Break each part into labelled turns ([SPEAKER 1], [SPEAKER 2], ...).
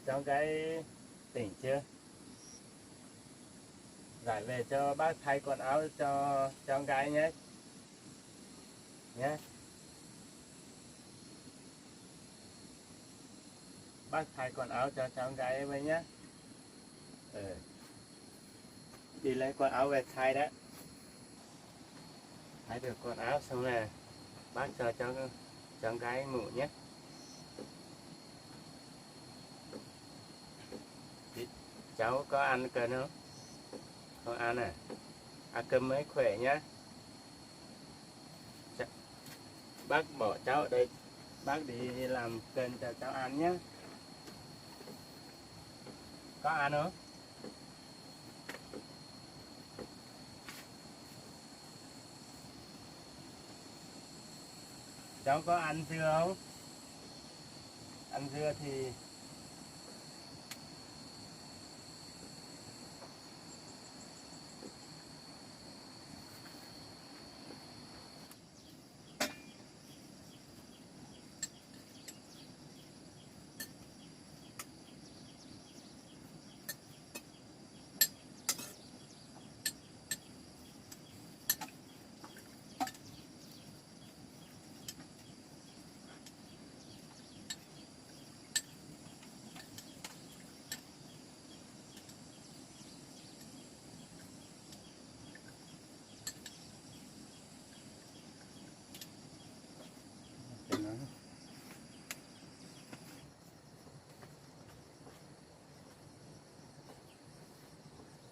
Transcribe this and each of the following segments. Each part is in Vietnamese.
[SPEAKER 1] trong cái tỉnh chưa? Giải về cho bác thay quần áo cho con gái nhé. Nhé. Bác thay quần áo cho con gái với nhé. Đi lấy quần áo về thay đấy. Thay được quần áo xong rồi bác cho con gái ngủ nhé. Cháu có ăn cơm không? Không ăn à? Ăn cơm mới khỏe nhá. Bác bỏ cháu ở đây, bác đi làm cơm cho cháu ăn nhé. Có ăn không? Cháu có ăn dưa không? Ăn dưa thì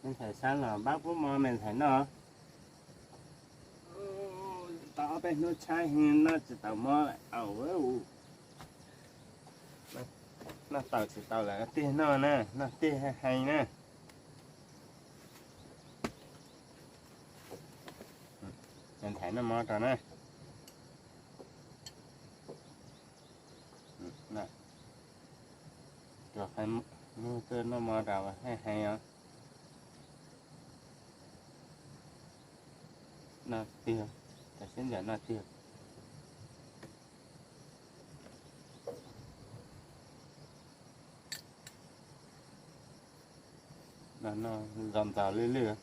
[SPEAKER 1] mình phải sáng là bác bố mò mình thấy nó tao bên nó chai nó chỉ tao mò lại nó tao chỉ tao là cái tiền nó nè, nó tiền hay nè. Mình thấy nó mò rồi nè. Nè. Rồi phải mua cơ nó mò rồi hay không? Nó tiêu, ta xin giờ nó tiêu. Nó dòm dào lưỡi lưỡi.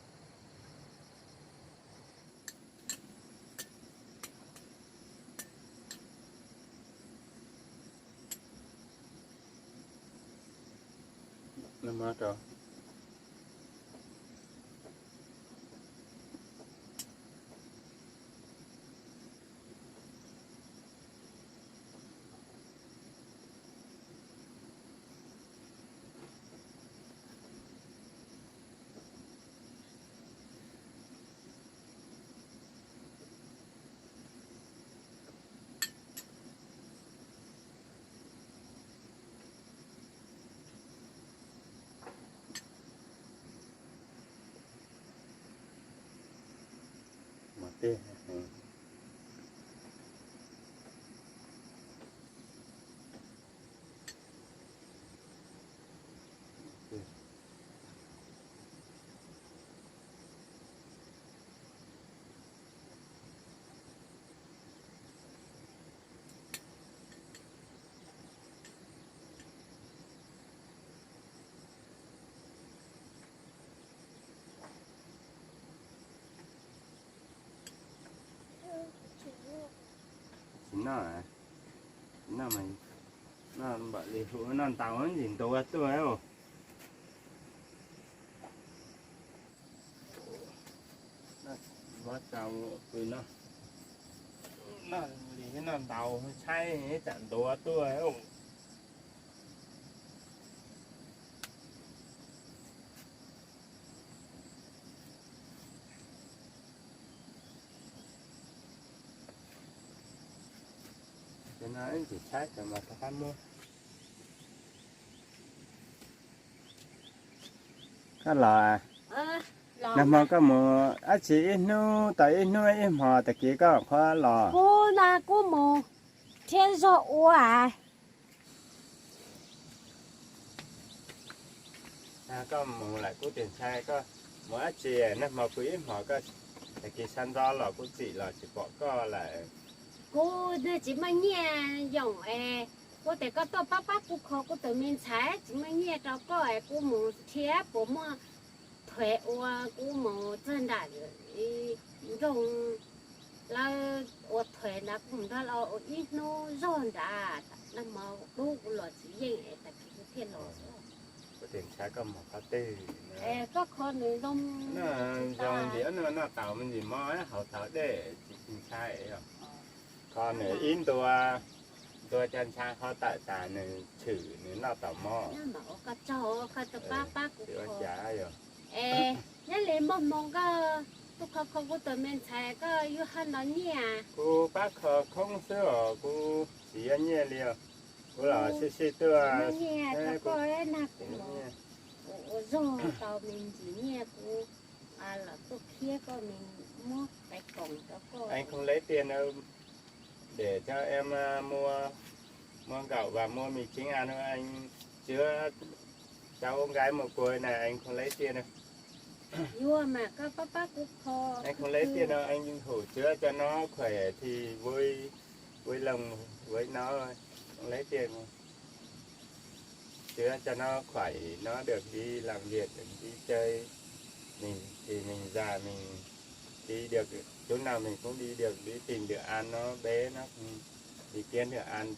[SPEAKER 1] Nó mất rồi. Tê. Nó à? Nó mày nó bận đi phụ nó tàu nó nhìn tôi không? Nó bắt tàu tụi nó đi nó tàu sai chặn tôi không? Nó chỉ sát cho mà ta ăn luôn. Có lò à? Nằm mà có một á chị nu tại nu em họ tại kia có khoa lò.
[SPEAKER 2] Cô na cô mù thiên do ua à?
[SPEAKER 1] Có một lại cố tiền sai có một á chị nằm mà quý em họ có tại kia săn do lò của chị là chỉ bỏ co lại.
[SPEAKER 2] Cô đưa chỉ mà nhẹ dùng cô để có to bác cô khó cô tự mình xài chỉ mới nghe cho có ai cô mù thiết bố mà thuê qua cô mù chân đại dùng là ở thuê là cũng đó là ở ít nó rộn đã là mà đủ là chỉ dễ tại cái thiên lộ
[SPEAKER 1] có tiền sai có một cái tê
[SPEAKER 2] có con người đông
[SPEAKER 1] nó dòng đĩa nó tạo mình gì mói hậu thở để chỉ sai rồi con này inตัวจันชาเขาตัดตาในถือในนอกต่อหม้อ
[SPEAKER 2] nhưng mà ở cái chỗ cái tập bác cũng
[SPEAKER 1] เดี๋ยว
[SPEAKER 2] khó
[SPEAKER 1] จ๋าอยู่
[SPEAKER 2] nên lấy một món cái tôi không có tự mình xài cái yêu hắn nó nhẹ
[SPEAKER 1] กูปักคอคงเสื้อกูเสียเนี่ยเลียวกูหล่อซิตัว
[SPEAKER 2] nhẹ cái coi nè cũng rồi tao mình chỉ nhẹ cũng là tôi kia coi mình mua cái cổng đó coi
[SPEAKER 1] anh không lấy tiền đâu để cho em mua gạo và mua mì chính ăn thôi anh chứa cháu con gái một tuổi này anh không lấy tiền đâu
[SPEAKER 2] vua mà các bác cũng khó
[SPEAKER 1] anh không lấy tiền đâu anh thủ chứa cho nó khỏe thì vui vui lòng với nó thôi không lấy tiền không chứa cho nó khỏe nó được đi làm việc được đi chơi mình thì mình già mình đi được chỗ nào mình cũng đi được đi tìm được ăn nó bé nó đi kiếm được ăn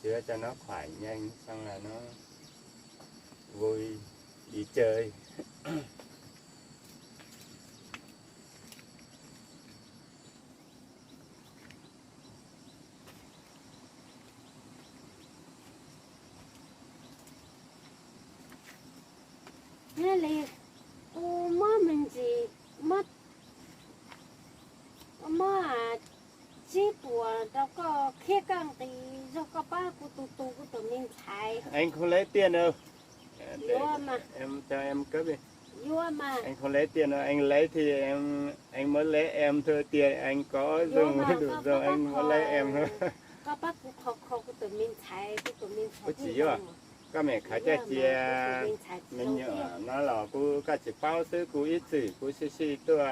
[SPEAKER 1] chứa cho nó khỏe nhanh xong là nó vui đi chơi
[SPEAKER 2] nên là cô má mình gì mất mà chỉ bùa đâu có khía căng thì do có ba của tụi mình xài
[SPEAKER 1] anh không lấy tiền đâu để
[SPEAKER 2] vua mà
[SPEAKER 1] em cho em cướp đi
[SPEAKER 2] vua mà
[SPEAKER 1] anh không lấy tiền đâu anh lấy thì anh mới lấy em thôi tiền anh có dùng mới đủ rồi anh mới lấy em thôi
[SPEAKER 2] các bác cũng khó của tụi mình xài của tụi mình xài
[SPEAKER 1] có chỉ à các mẹ khá cha chia mình nhớ nó là cô các chị bao sứ cô ít gì cô xí tua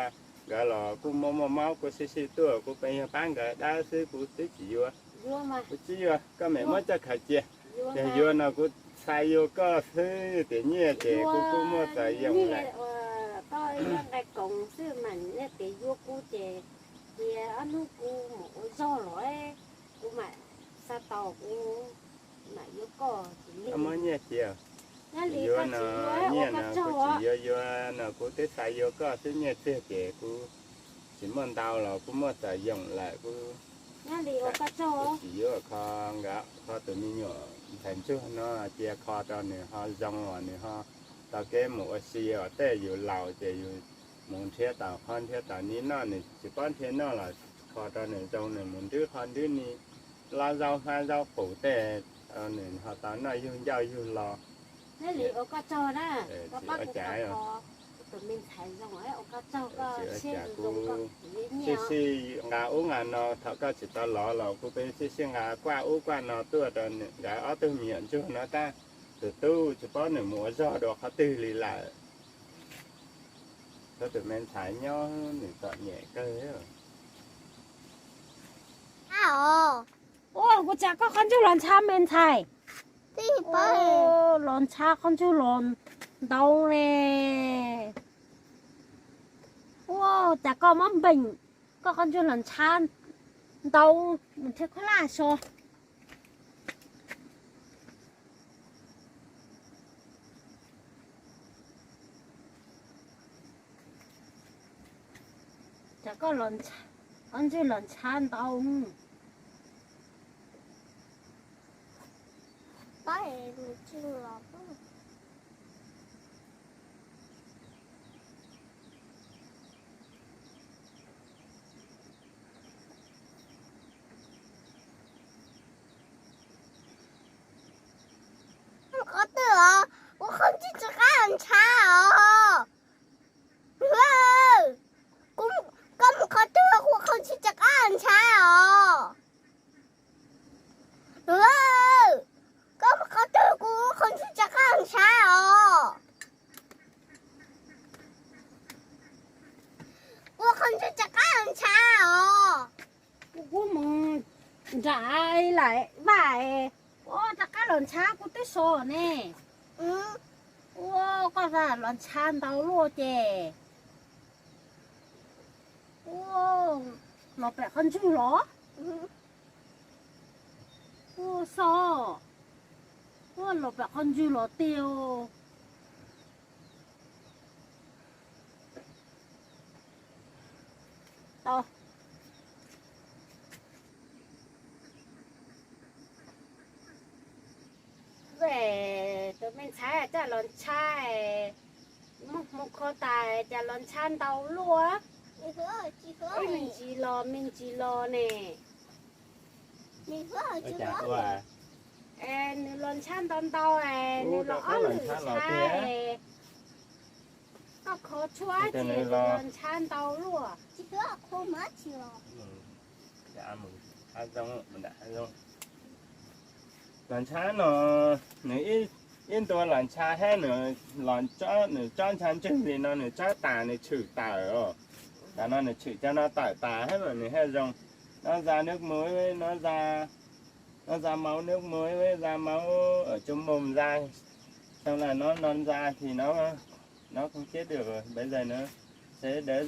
[SPEAKER 1] gọi là cô máu cô xí tua cô bây giờ bán cái đa sứ cô xí chỉ
[SPEAKER 2] vua mà
[SPEAKER 1] cô chỉ các mẹ mới cho khá chia
[SPEAKER 2] vua
[SPEAKER 1] để
[SPEAKER 2] mà
[SPEAKER 1] vô nào cô xài vô có sứ để nhẹ để cô mua xài dùng lại
[SPEAKER 2] tôi cái cổng sư mình để vua cô chè thì anh lúc cô một do rồi cô mà sa tàu cô mà vô có
[SPEAKER 1] nó mới nhẹ chiều
[SPEAKER 2] nó lì
[SPEAKER 1] vô
[SPEAKER 2] có
[SPEAKER 1] nó
[SPEAKER 2] chỉ
[SPEAKER 1] nhẹ
[SPEAKER 2] vô
[SPEAKER 1] nó
[SPEAKER 2] cái
[SPEAKER 1] cô
[SPEAKER 2] chỗ
[SPEAKER 1] chỉ vô nó cô tới xài vô có sứ nhẹ xưa kể cô chỉ muốn tao là cô mua xài dùng lại cô
[SPEAKER 2] nó lì vô cái chỗ
[SPEAKER 1] chỉ ở kho gạo kho từ mi nhỏ thành trước nó chia kho cho này họ rong rồi này họ tao cái một xì ở đâyอยู่เหล่าจะอยู่มุนเทียตาคอนเทียตานี้น่ะนี่สิป้อนเทียน่ะล่ะคอตอนนี้ตรงนี้มุนดื้อคอนดื้อนี่ลาเจ้าฟ้าเจ้าปู่แต่ตอนนี้họตอนน่ะยุ่งยาวยุ่งรอ
[SPEAKER 2] nó lì vô cái chỗ đó các bác cũng khó tụi mình xài dùng ấy ở cái chỗ có xe dùng có
[SPEAKER 1] xí
[SPEAKER 2] nhiều
[SPEAKER 1] xí ngà uống ngà nọ thọ có chỉ tao lọ lọ cô bên xí xí ngà qua uống qua nọ tua tao gà ở từ miệng chứ nó ta từ tu chỉ có nửa mùa gió đó họ từ lì lại cho tụi mình xài nhau nửa tọt nhẹ cơ rồi
[SPEAKER 2] ô cô cha có con chú lon cha men xài ô lon cha con chú lon đâu nè ô cha có mắm bình có con chú lon cha đâu mình thấy có lá xô cha có lon cha con chú lon cha đâu
[SPEAKER 3] Ba em chưa lọt á. Có từ à? Tôi không chỉ cho các anh cha à. Cũng có từ tôi không chỉ cho các anh cha à. Có từ cô không chỉ cho các anh
[SPEAKER 2] lần cha của tôi số nè
[SPEAKER 3] Ừ.
[SPEAKER 2] ô có ra lần cha đâu luôn chè ô nó phải con chú ló
[SPEAKER 3] Ừ.
[SPEAKER 2] ô sao ô nó phải con chú ló tiêu đâu về tụi mình sai cho lần chai một kho tài cho lần chan đâu luôn
[SPEAKER 3] Chị hứa
[SPEAKER 2] ấy mình chỉ lo nè
[SPEAKER 3] chị hứa
[SPEAKER 1] ở
[SPEAKER 3] chị
[SPEAKER 1] chả
[SPEAKER 3] hứa
[SPEAKER 1] qua
[SPEAKER 2] nếu lần chan tao tao nếu lo
[SPEAKER 1] có lần chan lo tía.
[SPEAKER 2] nó khó chúa chỉ lần chan tao luôn
[SPEAKER 3] chị hứa cô má chị rồi
[SPEAKER 1] dạ mừng ăn xong mình đã ăn xong lần cha nó nếu yênตัวlần cha hay nữa lần cho chán chừng thì nó nữa cho tà này chửi tà ở tà nó này chửi cho nó tà tà hết rồi này hay rong nó ra nước muối với nó ra máu nước muối với ra máu ở trong mồm ra xong là nó non ra thì nó không chết được rồi bây giờ nó sẽ đỡ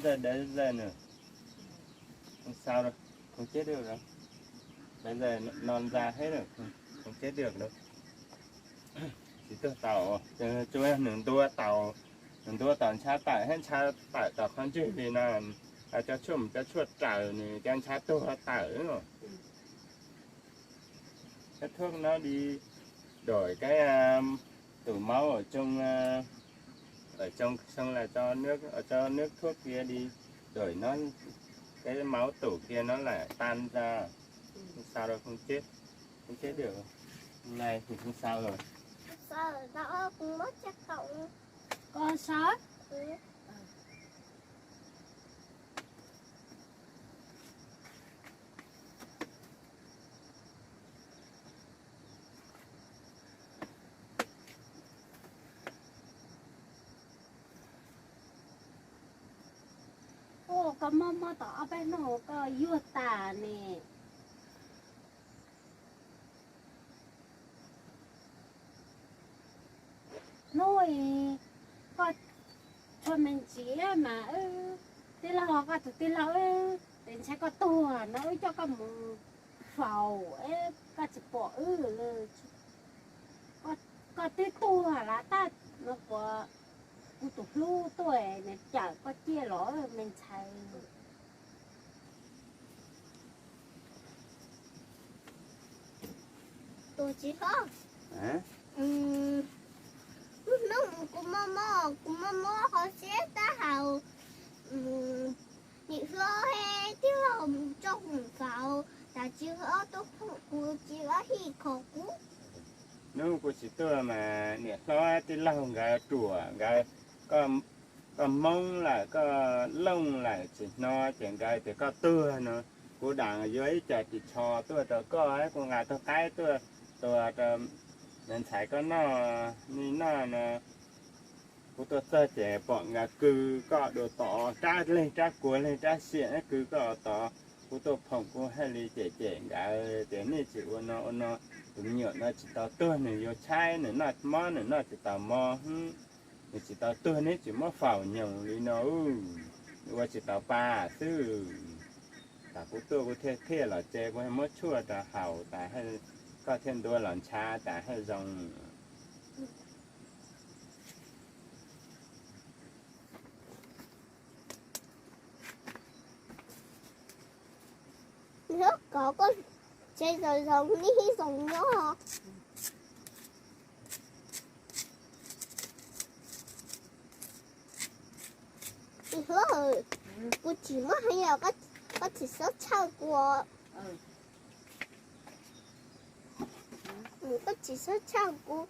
[SPEAKER 1] ra nữa không sao đâu không chết được đâu bây giờ non ra hết rồi không chết được đâu chỉ tôi tàu chú em nướng tua tàu cha tải hết cha tải tàu con chữ vì là cho chuột tải này cho cha tua tải rồi cái thuốc nó đi đổi cái tủ máu ở trong xong là cho nước thuốc kia đi đổi nó cái máu tủ kia nó lại tan ra không sao đâu không chết được hôm nay thì không sao rồi
[SPEAKER 3] sao rồi đó cũng mất chắc cậu
[SPEAKER 2] con sót
[SPEAKER 3] ừ.
[SPEAKER 2] ô có mơ tỏ bên nó có vua tà nè nuôi có cho mình chỉ mà tí là họ có tí là đến sẽ có tua nó cho có một phàu có chỉ bỏ có tí tua là ta nó có cụ tục lưu tuổi này chả có chia lỗ mình xài
[SPEAKER 3] tôi chỉ có
[SPEAKER 1] hả
[SPEAKER 3] nó của mama họ sẽ ta hào chị hứa hay tiêu hồng trong cậu ta chỉ hứa tôi của chị hứa hi khổ cú
[SPEAKER 1] nếu của chị tôi mà nhiệt lo thì lâu gà chùa gà có mông lại có lông lại chỉ no chuyện gà thì có tưa nó của đảng ở dưới chả chỉ cho tôi có ấy của ngài tôi cái tôi nên phải có nó như nó của tôi sơ trẻ bọn ngà cứ có đồ tỏ tra lên tra cuối lên tra xịn cứ có tỏ của tôi phòng của hai ly trẻ gà để này chỉ nó cũng nhựa nó chỉ tao tôi này vô chai này nó mò này nó chỉ tao mò chỉ tao tôi này chỉ mò phao nhồng đi nó và chỉ tao ba sư ta của tôi có thể là chơi của mất chua ta hào ta hay có thêm đôi lần cha ta hay dòng
[SPEAKER 3] nước có chơi rồi giống như giống nhau hả chị hứa rồi cô chỉ mất hay là có chỉ sót chào của có chỉ sót chào của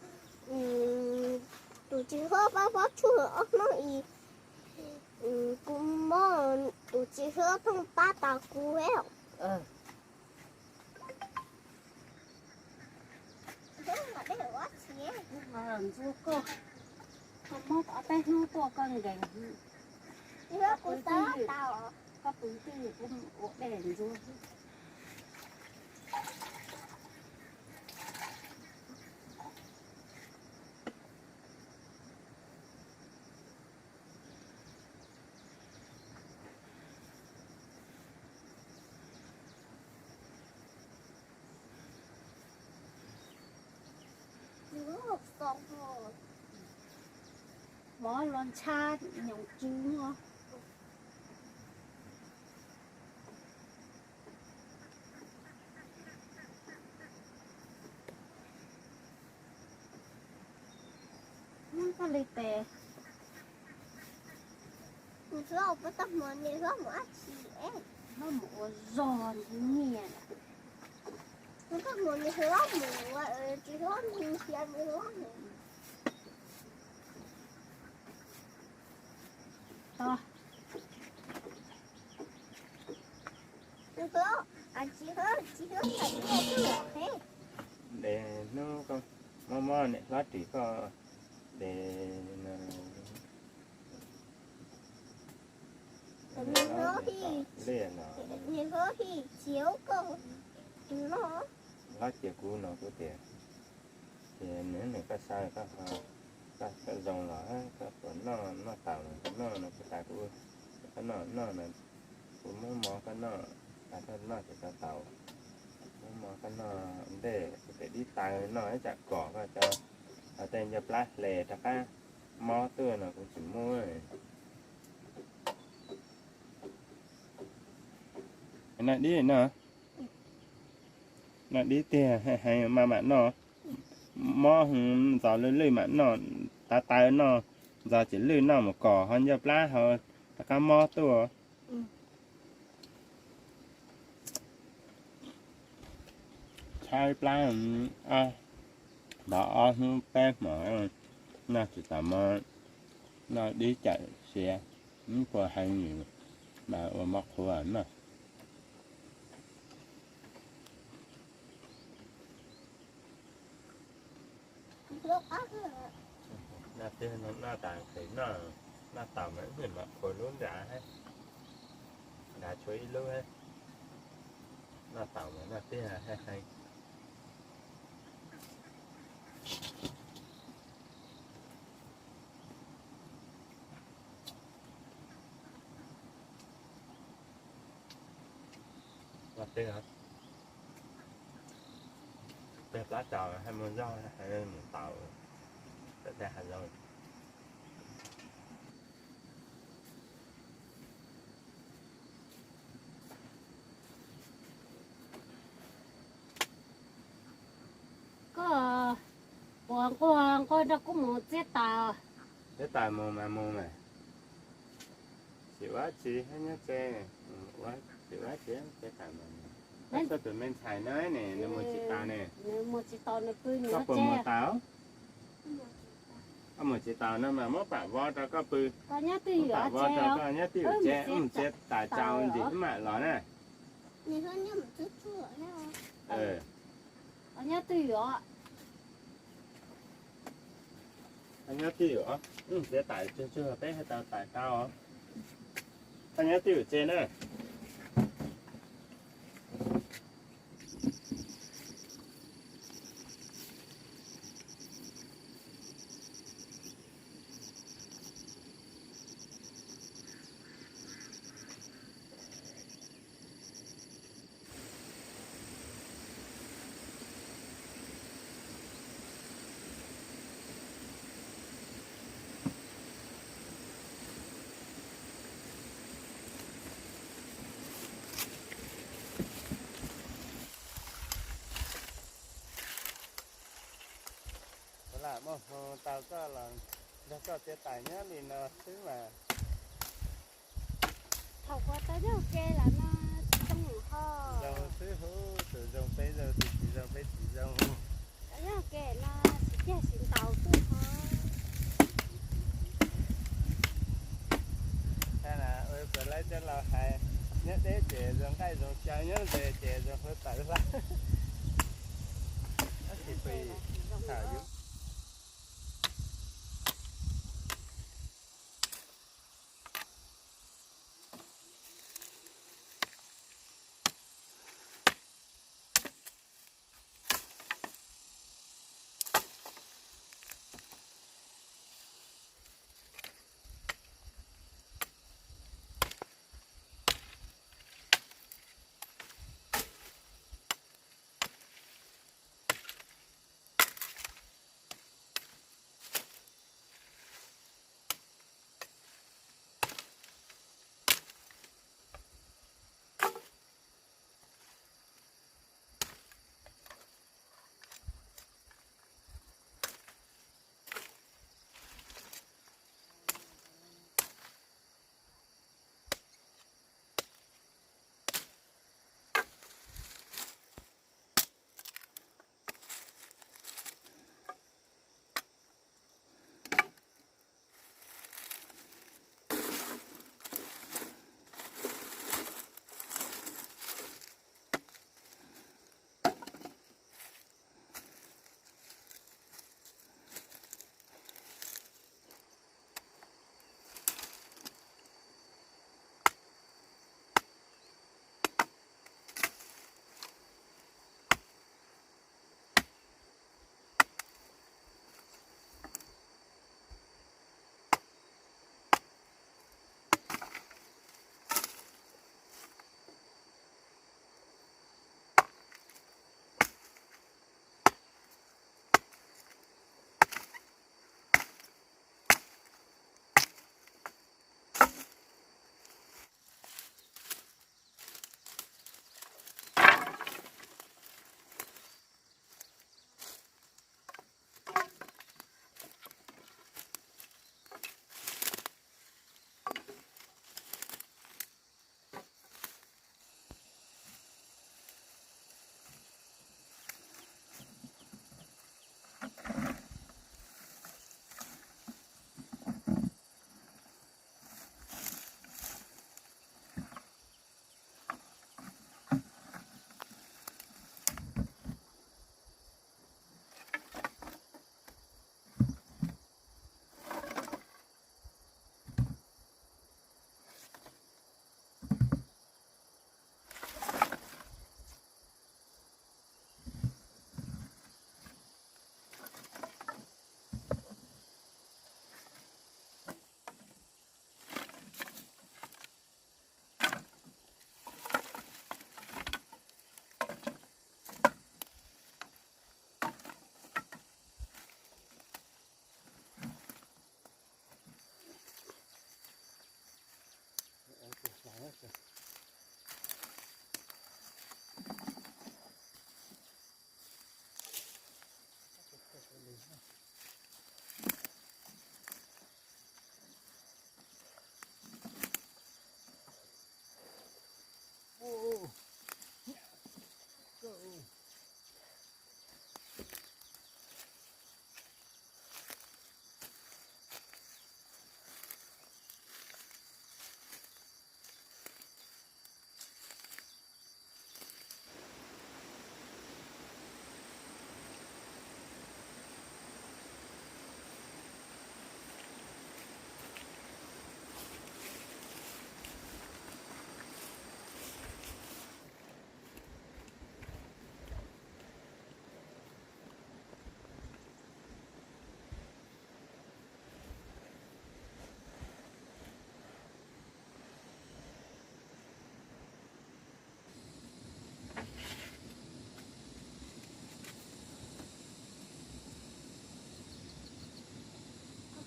[SPEAKER 3] tụi chị hứa bao chua ở nó ý cũng mơ tụi chị hứa không ba tàu cú ấy mà đây là gì ấy
[SPEAKER 2] làm vô cô không mất ở bên nó to con gà
[SPEAKER 3] hứa cô tao
[SPEAKER 2] có bún tư cũng ổ đèn vô
[SPEAKER 3] học xong rồi.
[SPEAKER 2] mỏ lon cha nhộng chú hả nó có lì tè
[SPEAKER 3] Mình sẽ học bắt tập món này rất là chị em.
[SPEAKER 2] nó mỏ giòn nhẹ
[SPEAKER 3] Mình tập món này rất mùa, chỉ rất mùa xem rất mùa.
[SPEAKER 2] to
[SPEAKER 3] Mình sẽ chỉ rất là nghe cái lọ hết.
[SPEAKER 1] để nó con mò này lát chỉ có để
[SPEAKER 3] Mình hứa thì
[SPEAKER 1] liền nó
[SPEAKER 3] mình hứa thì chiếu cơ nó.
[SPEAKER 1] lát chỉ cũ nó có thể thì nếu này có sai các dòng là các nó tạo nó cái tài của cái nó là cũng mới mò cái nó thì cái tạo mò cái nó để đi tài nó chặt cỏ và cho tên cho plát lề cho cái mò tươi nó cũng chỉ mua nó đi nó đi tiền hay mà nó mò giờ lưỡi mà nó ta nó giờ chỉ lưỡi nó một cỏ hơn cho plát hơn cái mò tươi hai plá đó bé mà nó chỉ tầm nó đi chạy xe nó qua hai người mà ở mắc của ảnh mà
[SPEAKER 3] Lúc ác rồi.
[SPEAKER 1] nó tên nó tàn thì nó tầm ấy mình mà khối luôn đã hết đã chuối luôn hết nó tầm nó tên hay là tên hả tên lá trầu hay muốn rau hay muốn tàu tên hạt rồi
[SPEAKER 2] có con nó cũng một chiếc tàu
[SPEAKER 1] cái tài mù mà chịu quá chị hay nhớ chơi quá chịu quá chị cái tài mù sao tụi mình xài nói nè nó một chị tao nè
[SPEAKER 2] một chiếc tàu nó cứ
[SPEAKER 1] có
[SPEAKER 2] nữa
[SPEAKER 1] phần
[SPEAKER 2] che
[SPEAKER 1] một táo có một chị tao nó mà mất bả vo cho có bự
[SPEAKER 2] có nhá từ
[SPEAKER 1] bả
[SPEAKER 2] ở
[SPEAKER 1] vo
[SPEAKER 2] che
[SPEAKER 1] cho
[SPEAKER 2] không
[SPEAKER 1] có nhớ tiêu che chết tài trao gì mà nó nè
[SPEAKER 3] Mình hơn nhá một chút chua ha.
[SPEAKER 2] có nhá từ ở
[SPEAKER 1] anh nhớ tiêu á sẽ tài chưa bé hay tao tài cao á anh nhớ tiêu trên nè là một tao có là nó có chế tài nhớ thì nó thứ mà
[SPEAKER 2] thầu qua tới đó che là nó trong ngủ ho
[SPEAKER 1] dầu thứ hữu từ dầu bây giờ thì chỉ dầu bây chỉ dầu
[SPEAKER 2] đó kệ nó che xin tàu tu ho
[SPEAKER 1] hay là ơi phải lấy cho là hay nhất để chế dầu cái dầu chơi nhớ về chế dầu hơi tự ra nó chỉ tùy thả dưới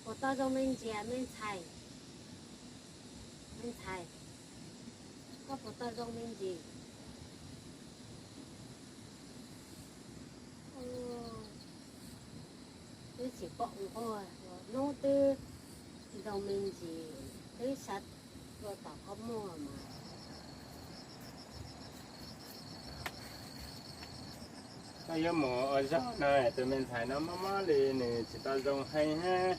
[SPEAKER 2] 我到时候们家们菜，们菜，我不到时候们家。tôi chỉ bọng thôi nó từ đầu mình chỉ tới sạch rồi tao có mua mà
[SPEAKER 1] cái giống mỏ ở dốc này tụi mình thấy nó má đi nè chỉ tao dùng hay ha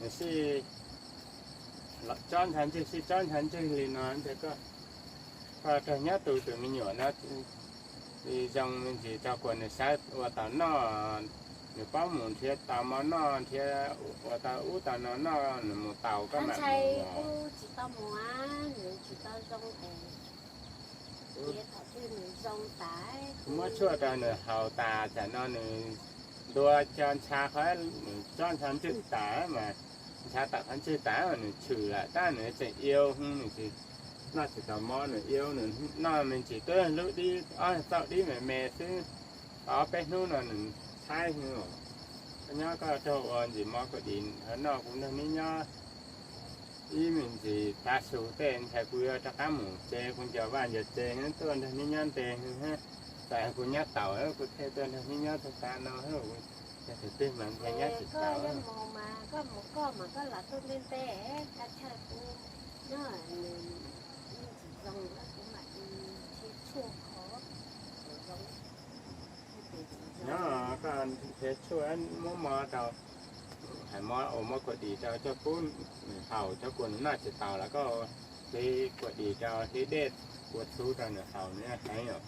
[SPEAKER 1] nè xí lọt chọn thành chứ xí chọn thành chứ thì nó thế có thời nhát tụi mình nhỏ nó thì dòng mình chỉ cho quần này sát và tao nó nếu có một thiết tàu mà nó thiết và tàu ú tàu nó một tàu các
[SPEAKER 2] anh
[SPEAKER 1] bạn
[SPEAKER 2] trai cô chỉ tao mua người chỉ tao dùng thì tao chơi người dùng tải
[SPEAKER 1] mới chưa cho nữa hậu tà chả nó nữa đua cho cha khói cho thành chữ tả mà cha tạo thành chữ tả mà nữa trừ lại ta nữa chỉ yêu không thì nó chỉ tao mò nữa yêu nữa nó mình chỉ tới lúc đi tạo đi mẹ chứ ở bênนู้นlà thay nữa nhớ có cho gì mà có điện nó cũng đang nhớ ý mình thì ta số tiền thầy vừa cho cá mù chè cũng chờ vài giờ chè nó tuần thì nhớ tiền ha tại cũng nhớ tàu ấy cũng theo tuần thì nhớ cho ta nó hết rồi thì tên mình phải nhớ chỉ
[SPEAKER 2] có
[SPEAKER 1] tàu
[SPEAKER 2] cái màu mà có một con mà có là tôi lên té ta chơi cũng nó là mình chỉ dùng cũng lại thiết chua khó dùng
[SPEAKER 1] nhớ có thế cho anh muốn mò tàu hay mò ở mò có đi cho cuốn tàu cho cuốn nó chỉ tàu là có cái có đi cho cái đét của chú ra nữa tàu nữa hay rồi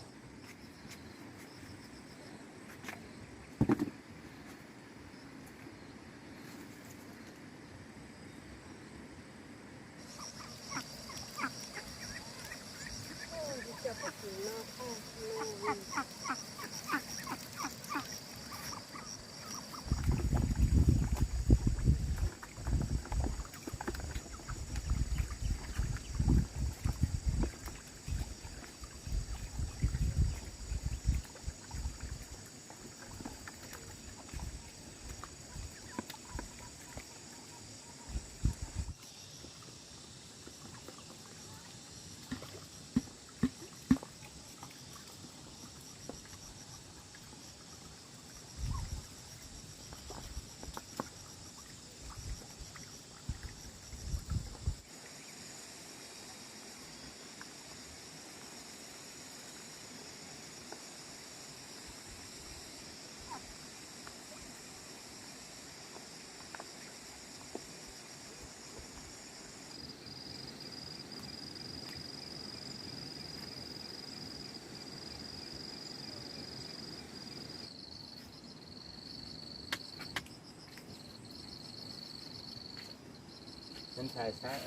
[SPEAKER 1] mình xài sáng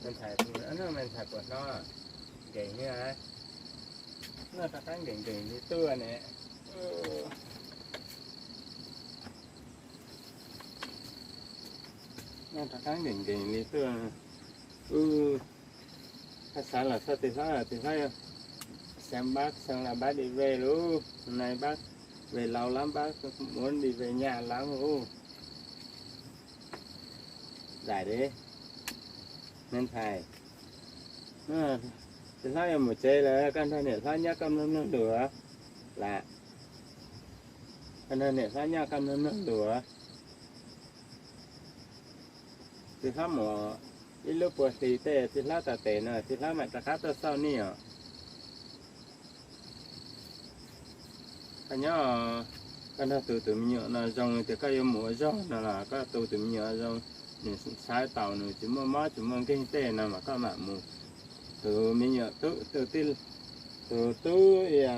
[SPEAKER 1] mình xài nó mình xài quạt nó gậy như này nó ta cắn gậy gậy đi tưa nè nó ta cắn gậy gậy đi tưaถ้าsáng là sao thì sao xem bác xong là bác đi về luôn hôm nay bác về lâu lắm bác muốn đi về nhà lắm luôn giải đi nên thầy thì thấy một chơi là con thay để thấy nhá con nó được là anh này sao nhau căn nó đùa thì hắn mỏ ít lúc bữa thì tệ thì lá tà tệ nè thì lá mẹ ta cá tao sau nè anh nhớ cái nó từ từ nhựa nó rong thì cái mùa rong là cái từ từ nhựa rong mình sai tàu nữa chỉ mà kinh tế nào mà các bạn mù từ mình nhựa từ từ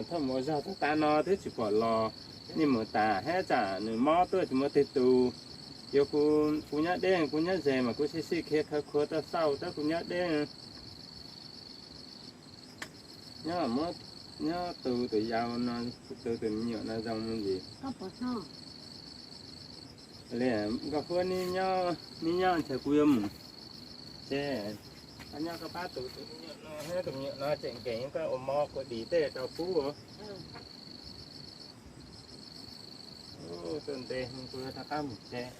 [SPEAKER 1] thằng mùa ra ta nó thế chỉ bỏ lò nhưng mà ta hết trả nữa mò tôi chỉ mới từ yêu cô nhát đen cô nhát dè mà cô xí kia khơi ta sau ta cô nhát đen nhớ mất nhớ từ giàu nó từ nhựa nó rong gì
[SPEAKER 2] có bỏ nó
[SPEAKER 1] lẽ gặp phương ni nhau sẽ quyêm thế anh nhau các bác từ nhựa nó hết từ nhựa nó chạy cái cái ôm mò của đi tê tàu phú hả ô tuần tê mình vừa thắc mắc một xe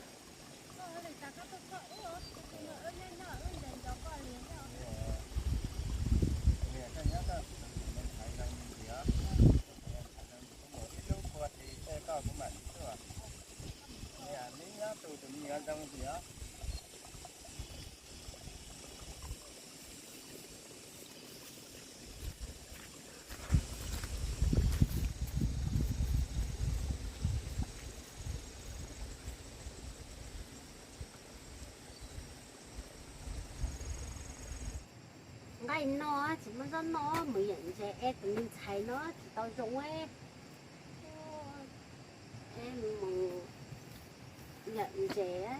[SPEAKER 2] ngay nó chỉ mới cho nó mới nhận ra em tự mình thấy nó thì tao giống em mà nhận ra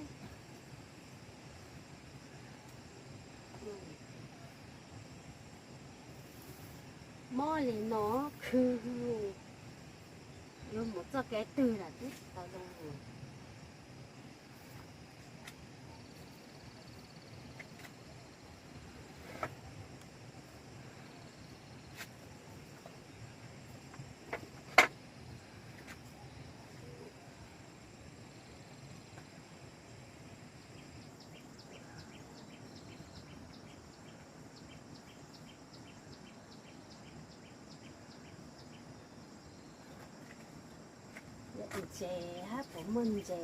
[SPEAKER 2] mò lên nó cứ dùng một cái từ là biết tao giống chè hát của mình chè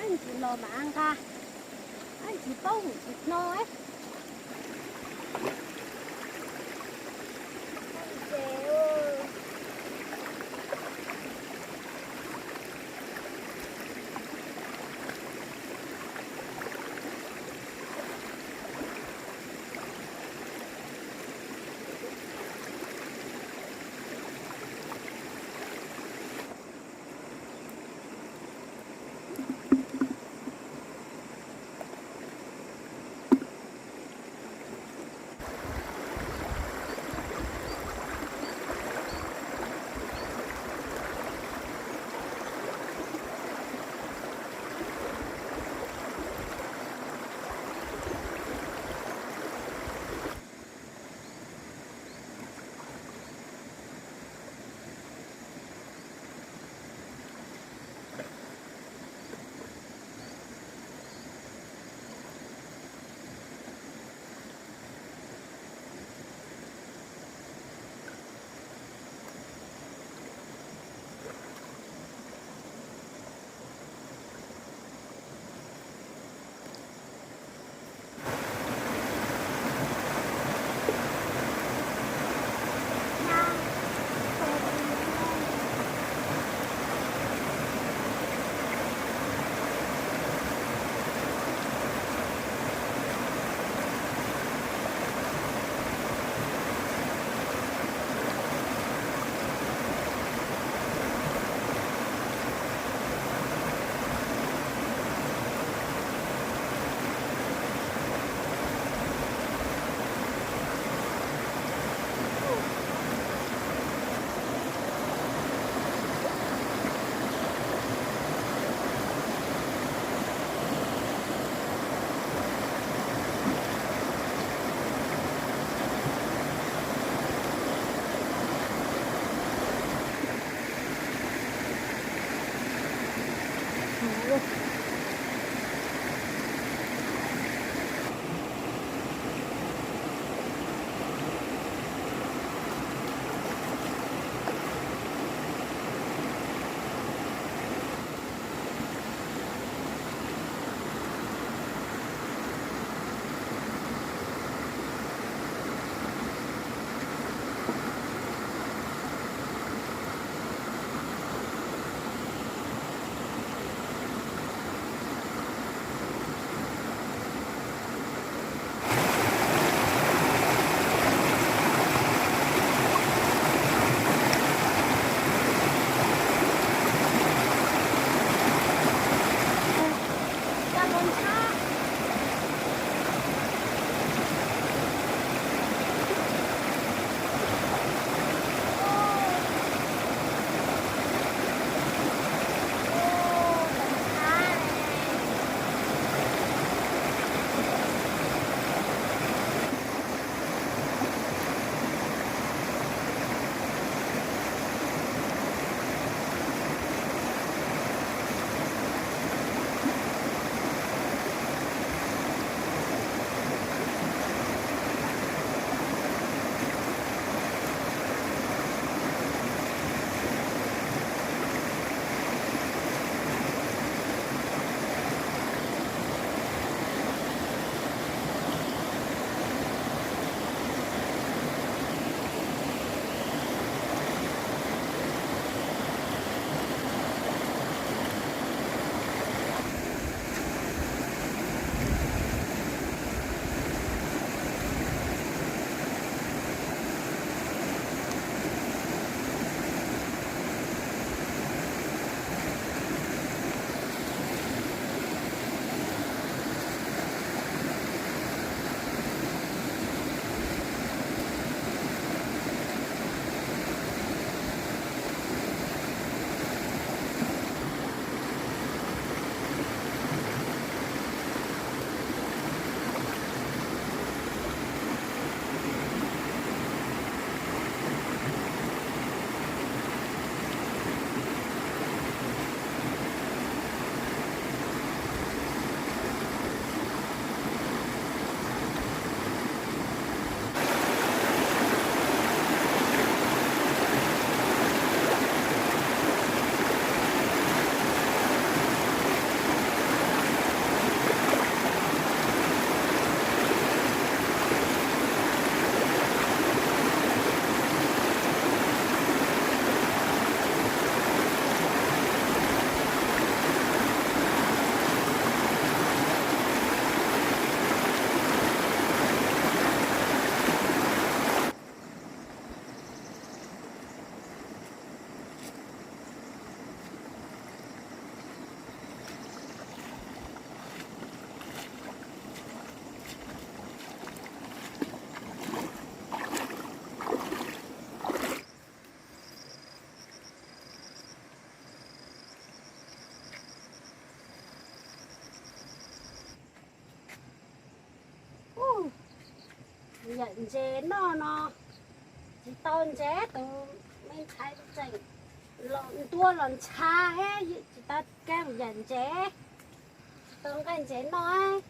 [SPEAKER 2] anh chỉ lo mà ăn ca anh chỉ bông chỉ no ấy nhận chế nó chỉ tôn chế từ mình thấy chạy lộn tua lộn cha hết chỉ ta kem nhận chế tôn cái chế nói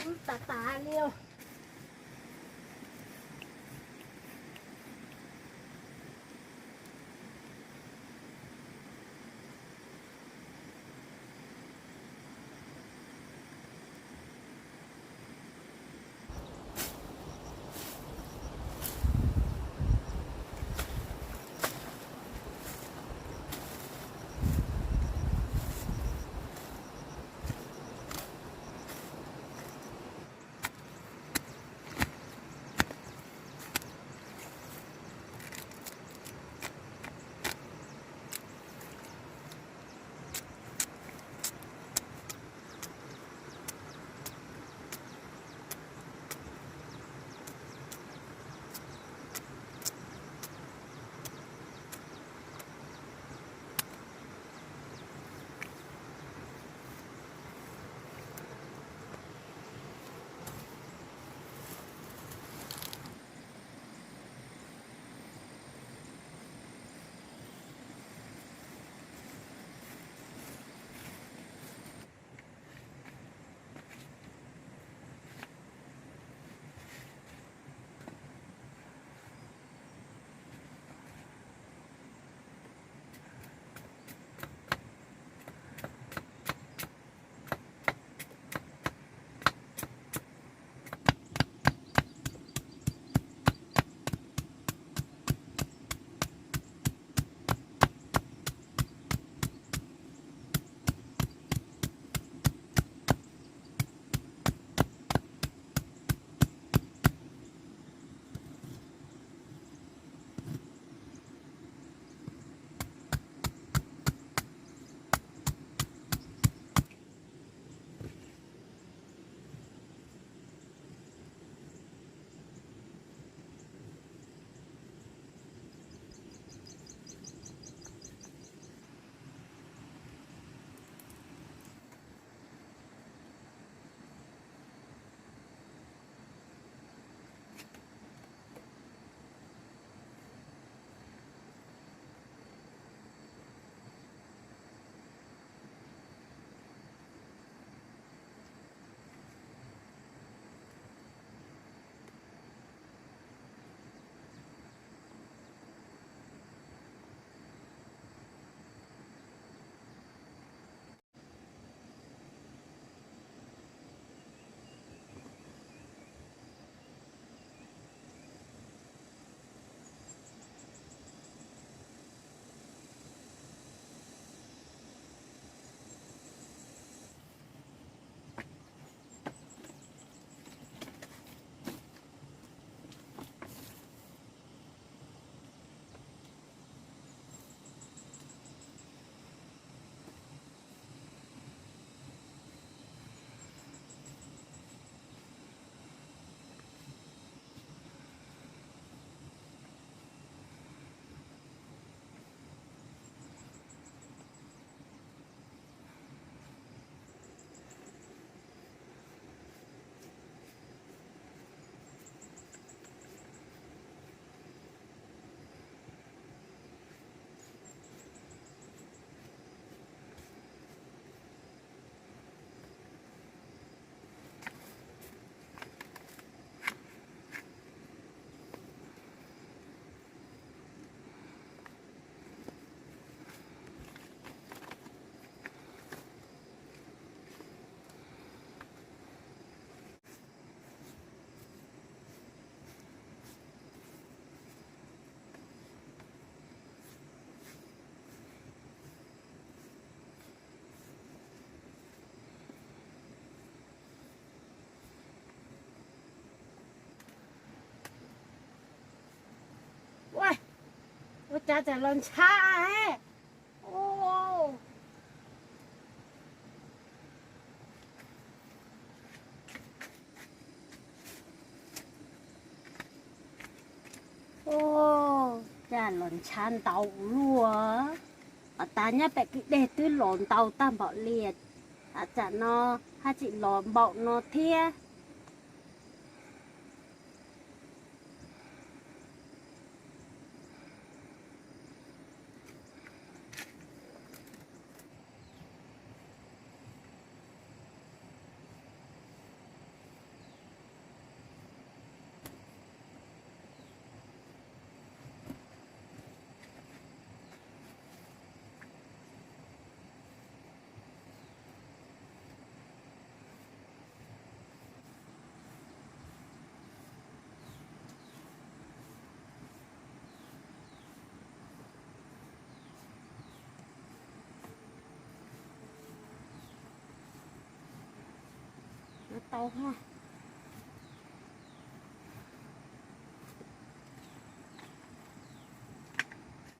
[SPEAKER 2] cứ tà liêu cha chả lần cha ấy lòn chan tàu lúa ở ta nhá bẹ cái đề tư lòn tàu tam bảo liệt chả nó ha chị lòn bọ nó thia nó tàu ha